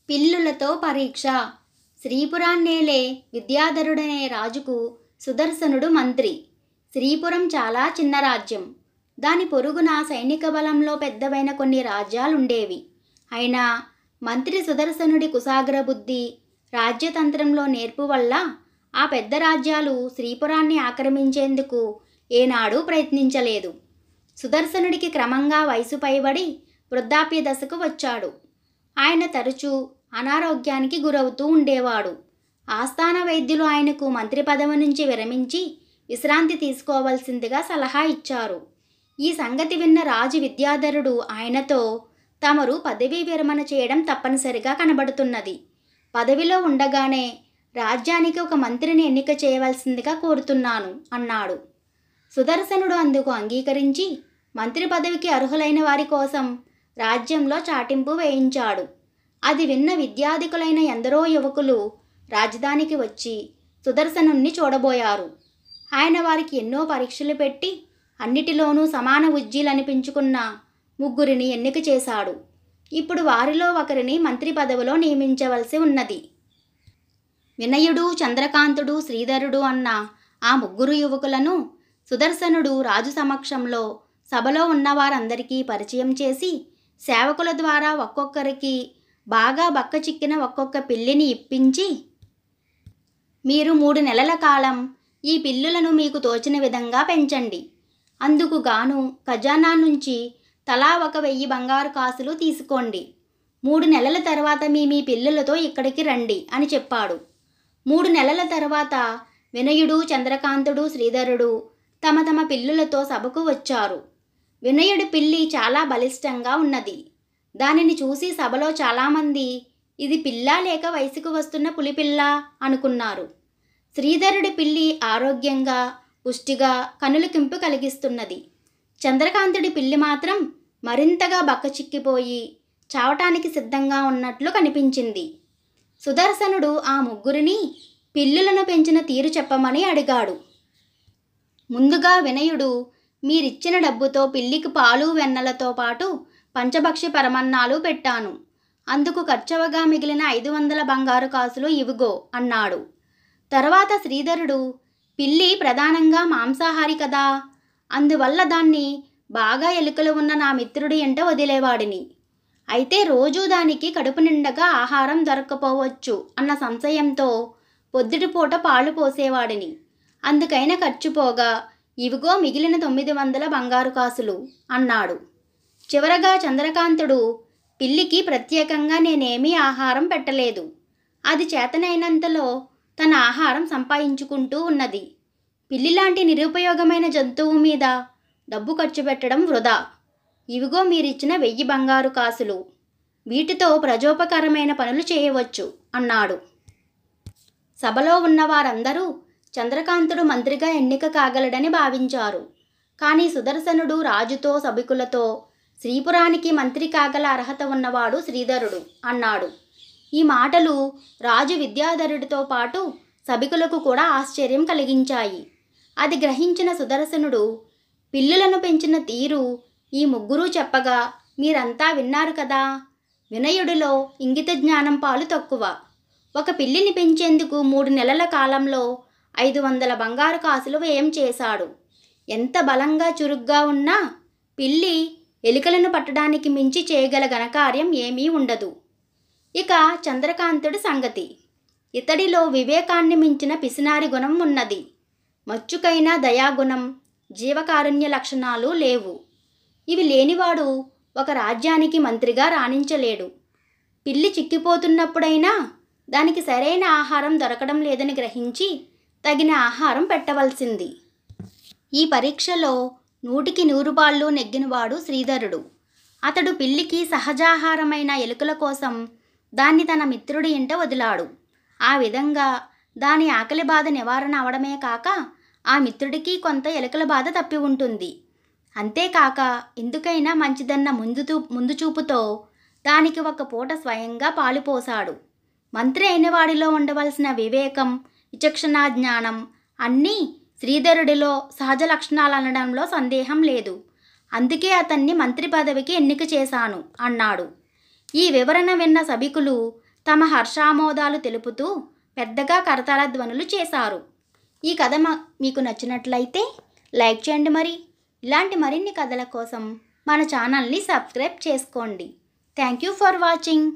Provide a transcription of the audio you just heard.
పిల్లులతో పరీక్ష. శ్రీపురాన్నేలే విద్యాధరుడనే రాజుకు సుదర్శనుడు మంత్రి. శ్రీపురం చాలా చిన్న రాజ్యం. దాని పొరుగున సైనిక బలంలో పెద్దవైన కొన్ని రాజ్యాలుండేవి. అయినా మంత్రి సుదర్శనుడి కుశాగ్ర బుద్ధి, రాజ్యతంత్రంలో నేర్పు వల్ల ఆ పెద్ద రాజ్యాలు శ్రీపురాన్ని ఆక్రమించేందుకు ఏనాడూ ప్రయత్నించలేదు. సుదర్శనుడికి క్రమంగా వయసు పైబడి వృద్ధాప్య దశకు వచ్చాడు. ఆయన తరచూ అనారోగ్యానికి గురవుతూ ఉండేవాడు. ఆస్థాన వైద్యులు ఆయనకు మంత్రి పదవి నుంచి విరమించి విశ్రాంతి తీసుకోవాల్సిందిగా సలహా ఇచ్చారు. ఈ సంగతి విన్న రాజు విద్యాధరుడు ఆయనతో, తమరు పదవీ విరమణ చేయడం తప్పనిసరిగా కనబడుతున్నది. పదవిలో ఉండగానే రాజ్యానికి ఒక మంత్రిని ఎన్నిక చేయవలసిందిగా కోరుతున్నాను అన్నాడు. సుదర్శనుడు అందుకు అంగీకరించి మంత్రి పదవికి అర్హులైన వారి కోసం రాజ్యంలో చాటింపు వేయించాడు. అది విన్న విద్యాధికులైన ఎందరో యువకులు రాజధానికి వచ్చి సుదర్శనుణ్ణి చూడబోయారు. ఆయన వారికి ఎన్నో పరీక్షలు పెట్టి అన్నిటిలోనూ సమాన ఉజ్జీలనిపించుకున్న 3 ఎన్నిక చేశాడు. ఇప్పుడు వారిలో ఒకరిని మంత్రి పదవిలో నియమించవలసి ఉన్నది. వినయుడు, చంద్రకాంతుడు, శ్రీధరుడు అన్న ఆ 3 యువకులను సుదర్శనుడు రాజు సమక్షంలో సభలో ఉన్నవారందరికీ పరిచయం చేసి సేవకుల ద్వారా ఒక్కొక్కరికి బాగా బక్క చిక్కిన ఒక్కొక్క పిల్లిని ఇప్పించి, మీరు 3 నెలల కాలం ఈ పిల్లులను మీకు తోచిన విధంగా పెంచండి. అందుకు గాను ఖజానా నుంచి తలా 1000 బంగారు కాసులు తీసుకోండి. 3 నెలల తర్వాత మీ పిల్లులతో ఇక్కడికి రండి అని చెప్పాడు. 3 నెలల తర్వాత వినయుడు, చంద్రకాంతుడు, శ్రీధరుడు తమ తమ పిల్లులతో సభకు వచ్చారు. వినయుడి పిల్లి చాలా బలిష్టంగా ఉన్నది. దానిని చూసి సభలో చాలామంది ఇది పిల్ల లేక వయసుకు వస్తున్న పులిపిల్ల అనుకున్నారు. శ్రీధరుడి పిల్లి ఆరోగ్యంగా, పుష్టిగా, కనులకింపు కలిగిస్తున్నది. చంద్రకాంతుడి పిల్లి మాత్రం మరింతగా బక్కచిక్కిపోయి చావటానికి సిద్ధంగా ఉన్నట్లు కనిపించింది. సుదర్శనుడు ఆ 3 పిల్లులను పెంచిన తీరు చెప్పమని అడిగాడు. ముందుగా వినయుడు, మీరిచ్చిన డబ్బుతో పిల్లికి పాలు, వెన్నలతో పాటు పంచభక్షి పరమన్నాలు పెట్టాను. అందుకు ఖర్చవగా మిగిలిన 500 బంగారు కాసులు ఇవిగో అన్నాడు. తర్వాత శ్రీధరుడు, పిల్లి ప్రధానంగా మాంసాహారి కదా, అందువల్ల దాన్ని బాగా ఎలుకలు ఉన్న నా మిత్రుడి ఎంట వదిలేవాడిని. అయితే రోజూ దానికి కడుపు నిండగా ఆహారం దొరక్కపోవచ్చు అన్న సంశయంతో పొద్దుటిపూట పాలు పోసేవాడిని. అందుకైన ఖర్చు పోగా ఇవిగో మిగిలిన 900 బంగారు కాసులు అన్నాడు. చివరగా చంద్రకాంతుడు, పిల్లికి ప్రత్యేకంగా నేనేమీ ఆహారం పెట్టలేదు. అది చేతనైనంతలో తన ఆహారం సంపాదించుకుంటూ ఉన్నది. పిల్లిలాంటి నిరుపయోగమైన జంతువు మీద డబ్బు ఖర్చు పెట్టడం వృధా. ఇవిగో మీరిచ్చిన 1000 బంగారు కాసులు. వీటితో ప్రజోపకరమైన పనులు చేయవచ్చు అన్నాడు. సభలో ఉన్నవారందరూ చంద్రకాంతుడు మంత్రిగా ఎన్నిక కాగలడని భావించారు. కానీ సుదర్శనుడు రాజుతో సభికులతో, శ్రీపురానికి మంత్రి కాగల అర్హత ఉన్నవాడు శ్రీధరుడు అన్నాడు. ఈ మాటలు రాజు విద్యాధరుడితో పాటు సభికులకు కూడా ఆశ్చర్యం కలిగించాయి. అది గ్రహించిన సుదర్శనుడు, పిల్లులను పెంచిన తీరు ఈ 3 చెప్పగా మీరంతా విన్నారు కదా. వినయుడిలో ఇంగిత జ్ఞానం పాలు తక్కువ. ఒక పిల్లిని పెంచేందుకు 3 నెలల కాలంలో 500 బంగారు కాసులు వ్యయం చేశాడు. ఎంత బలంగా చురుగ్గా ఉన్నా పిల్లి ఎలుకలను పట్టడానికి మించి చేయగల ఘనకార్యం ఏమీ ఉండదు. ఇక చంద్రకాంతుడి సంగతి. ఇతడిలో వివేకాన్ని మించిన పిసినారి గుణం ఉన్నది. మచ్చుకైన దయాగుణం, జీవకారుణ్య లక్షణాలు లేవు. ఇవి లేనివాడు ఒక రాజ్యానికి మంత్రిగా రాణించలేడు. పిల్లి చిక్కిపోతున్నప్పుడైనా దానికి సరైన ఆహారం దొరకడం లేదని గ్రహించి తగిన ఆహారం పెట్టవలసింది. ఈ పరీక్షలో 100కి 100 పాళ్ళు నెగ్గినవాడు శ్రీధరుడు. అతడు పిల్లికి సహజాహారమైన ఎలుకల కోసం దాన్ని తన మిత్రుడి ఇంట వదిలాడు. ఆ విధంగా దాని ఆకలి బాధ నివారణ అవడమే కాక ఆ మిత్రుడికి కొంత ఎలుకల బాధ తప్పి ఉంటుంది. అంతేకాక ఎందుకైనా మంచిదన్న ముందు చూపుతో దానికి ఒక పూట స్వయంగా పాలు పోశాడు. మంత్రి అయిన వాడిలో ఉండవలసిన వివేకం, విచక్షణా జ్ఞానం అన్నీ శ్రీధరుడిలో సహజ లక్షణాలు అనడంలో సందేహం లేదు. అందుకే అతన్ని మంత్రి పదవికి ఎన్నిక చేశాను అన్నాడు. ఈ వివరణ విన్న సభికులు తమ హర్షామోదాలు తెలుపుతూ పెద్దగా కరతాళ ధ్వనులు చేశారు. ఈ కథ మీకు నచ్చినట్లయితే లైక్ చేయండి. మరి ఇలాంటి మరిన్ని కథల కోసం మన ఛానల్ని సబ్స్క్రైబ్ చేసుకోండి. Thank you for watching.